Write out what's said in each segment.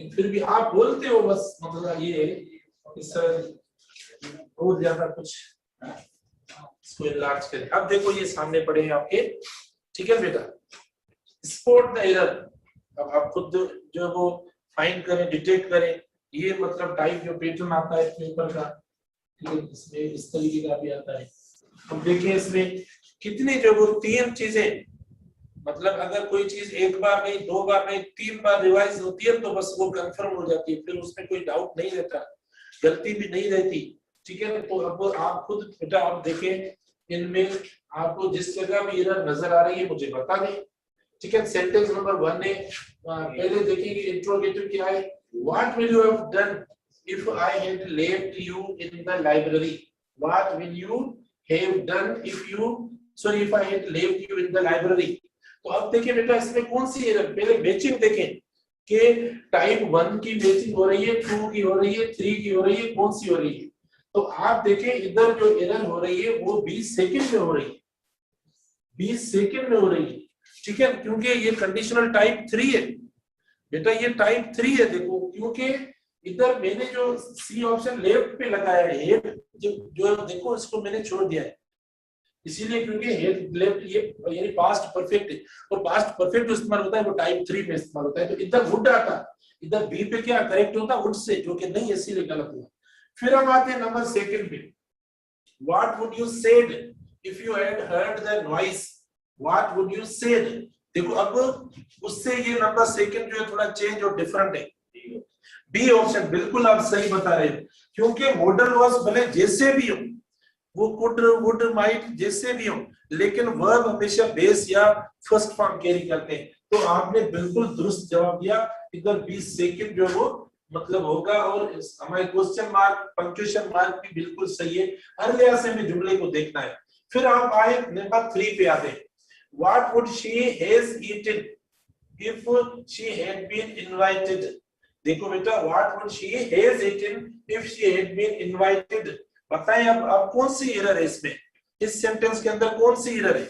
फिर भी आप बोलते हो बस, मतलब ये इस और ज्यादा कुछ इसको इलाज करें। अब देखो ये सामने पड़े हैं आपके, ठीक है बेटा, स्पॉट द एरर। अब आप खुद जो वो फाइंड करें, डिटेक्ट करें, ये मतलब टाइप जो पैटर्न आता है पेपर का, इसमें इस तरीके का भी आता है। अब देखिए इसमें कितनी जो वो 3 चीजें, मतलब अगर कोई चीज एक बार नहीं, 2 बार नहीं, 3 बार रिवाइज होती है तो बस वो कंफर्म हो जाती है, फिर उसमें कोई डाउट नहीं रहता, गलती भी नहीं रहती, ठीक है। तो अब आप खुद बेटा आप देखें इनमें आपको जिस जगह भी एरर नजर आ रही है मुझे बता दें, ठीक है। सेंटेंस नंबर 1 है, पहले देखेंगे इंट्रोगेटिव क्या है। What will you have done if I had left you in the library. What will you have done if you, sorry, if I had left you in the library. तो अब देखिए बेटा इसमें कौन सी एरर, पहले matching देखें कि type 1 की मैचिंग हो रही है, 2 की हो रही है, 3 की हो रही है, कौन सी हो रही है। तो आप देखें इधर जो एरर हो रही है वो 20 सेकंड में हो रही है, 20 सेकंड में हो रही है, ठीक है, क्योंकि ये कंडीशनल टाइप 3 है बेटा, ये टाइप 3 है। देखो क्योंकि इधर मैंने जो सी ऑप्शन लेफ्ट पे लगाया है, जो देखो इसको मैंने छोड़ दिया है, इसीलिए क्योंकि हेड लेफ्ट ये यानी पास्ट परफेक्ट है, और पास्ट परफेक्ट जो इस्तेमाल होता है वो टाइप 3 में इस्तेमाल होता है। तो इधर वुड आता, इधर बी पे क्या करेक्ट होता वुड से, जो कि नहीं, इसीलिए गलत हुआ। फिर हम आते हैं नंबर 2 पे। What would you said if you had heard the noise. What would you said, देखो अब उससे ये नंबर 2 जो है थोड़ा चेंज और डिफरेंट है। बी ऑप्शन बिल्कुल आप सही बता रहे हो, क्योंकि मॉडल वाज भले जैसे भी हो, वो कुड वुड माइट जैसे भी हो, लेकिन वर्ब हमेशा बेस या फर्स्ट फॉर्म कैरी करते हैं। तो आपने बिल्कुल दुरुस्त जवाब दिया, इधर 20 सेकंड जो वो मतलब होगा, और हमारे क्वेश्चन मार्क पंक्चुएशन मार्क भी बिल्कुल सही है, हर लिहाज से हमें जुमले को देखना है। फिर आप आए नंबर 3 पे आते हैं। What would she has eaten if she had been invited. देखो बेटा, what would she has eaten if she had been invited. बताएं अब कौन सी एरर है इसमें, इस सेंटेंस के अंदर कौन सी एरर है,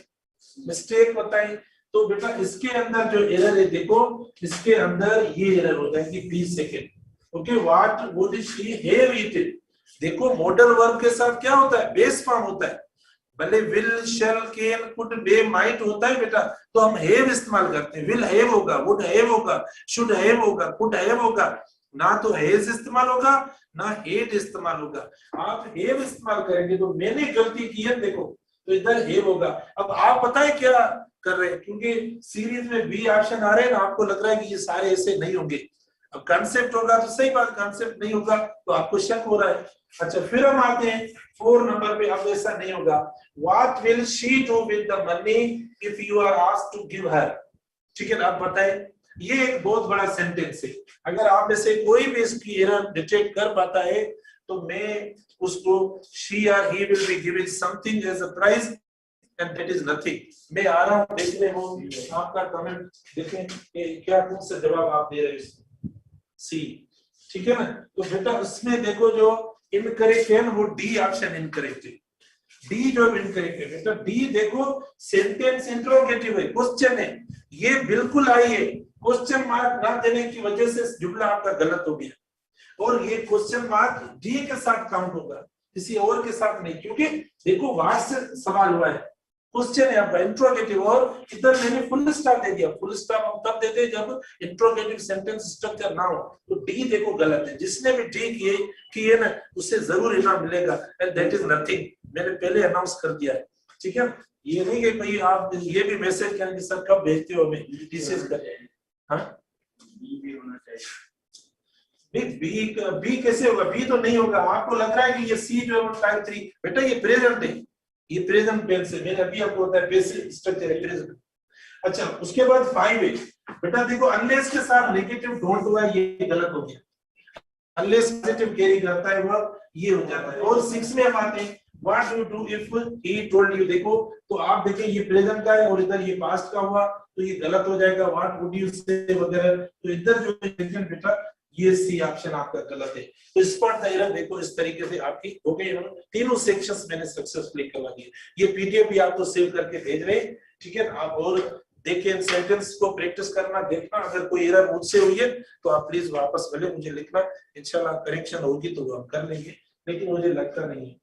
मिस्टेक बताएं। तो बेटा इसके अंदर जो एरर है, देखो इसके अंदर ये एरर हो जाएगी 20 second. Okay, what would she have eaten. देखो मॉडल वर्ब के साथ क्या होता है, बेस फॉर्म होता है, भले will shell can could may might होता है बेटा, तो हम हैव इस्तेमाल करते हैं। विल हैव होगा, वुड हैव होगा, शुड हैव होगा, कुड हैव होगा, ना तो हैज इस्तेमाल होगा ना हेड इस्तेमाल होगा। आप हैव इस्तेमाल करेंगे तो मैंने गलती की है, देखो तो इधर हैव होगा। अब आप पता है क्या कर रहे हैं, क्योंकि सीरीज में बी ऑप्शन आ रहे हैं ना, आपको लग रहा है कि ये सारे ऐसे नहीं होंगे। अब कॉन्सेप्ट होगा तो सही बात, कॉन्सेप्ट नहीं होगा तो आपको शक हो रहा है। अच्छा, फिर हम आते हैं 4 नंबर पे। अब ऐसा नहीं होगा। What will she do with the money if you are asked to give her. ठीक है ना, आप बताएं, ये एक बहुत बड़ा सेंटेंस है। अगर आप में से कोई भी इसकी एरर डिटेक्ट कर पाता है तो मैं उसको she or he will be giving something as a prize and that is nothing। मैं आ रहा हूँ देखने हो आपका कमेंट देखें कि क्या कौन सा जवाब आप दे रहे हो। सी, ठीक है ना। तो बेटा उसमें देखो जो इनकरेक्ट है वो डी ऑप्शन इनकरेक्ट है। डी जो इनकरेक्ट है बेटा, डी देखो सेंटेंस इंट्रोगेटिव है, क्वेश्चन है, ये बिल्कुल आई है। क्वेश्चन मार्क ना देने की वजह से जुमला आपका गलत हो गया, और ये क्वेश्चन मार्क डी के साथ काउंट होगा, किसी और के साथ नहीं, क्योंकि देखो व्हाट से सवाल हुआ है, क्वेश्चन है आपका इंट्रोगेटिव, और इधर मैंने फुल स्टॉप दे दिया। फुल स्टॉप हम तब देते हैं जब इंट्रोगेटिव सेंटेंस स्ट्रक्चर ना हो। तो डी देखो गलत है, जिसने भी डी किए ना उसे जरूर इनाम मिलेगा, एंड दैट इज नथिंग। मैंने पहले अनाउंस कर दिया है, ठीक है। ये नहीं कि भाई आप ये भी मैसेज करें कि सर कब भेजते हो हमें डिसेज कर। हाँ, बी होना चाहिए। बी कैसे होगा, बी तो नहीं होगा। आपको लग रहा है कि ये सी जो है टाइप 3 बेटा, ये प्रेजेंट है, ये प्रेजेंट टेंस है। मैंने अभी आपको बताया बेसिक स्ट्रक्चर है प्रेजेंट। अच्छा, उसके बाद 5 है बेटा, देखो अनलेस के साथ नेगेटिव डोंट हुआ, ये गलत हो गया। अनलेस पॉजिटिव कैरी करता है वह ये हो जाता है। और 6 में हम आते हैं, what do you do if he told you. देखो तो आप देखें ये प्रेजेंट का है और इधर ये पास्ट का हुआ, तो ये गलत हो जाएगा, व्हाट वुड यू से वगैरह। तो इधर जो है बेटा ये सी ऑप्शन आपका गलत है। तो स्पॉट द एरर देखो इस तरीके से आपकी हो गई। तीनों सेक्शंस मैंने सक्सेसफुली करवा दिए। ये पीडीएफ भी आपको सेव करके भेज रहे हैं, ठीक है। आप और देख के इन सेंटेंस को प्रैक्टिस करना, देखना। अगर कोई एरर मुझसे हुई है तो आप प्लीज वापस भले मुझे लिखना, इंशाल्लाह करेक्शन होगी तो वो हम कर लेंगे, लेकिन मुझे लगता नहीं है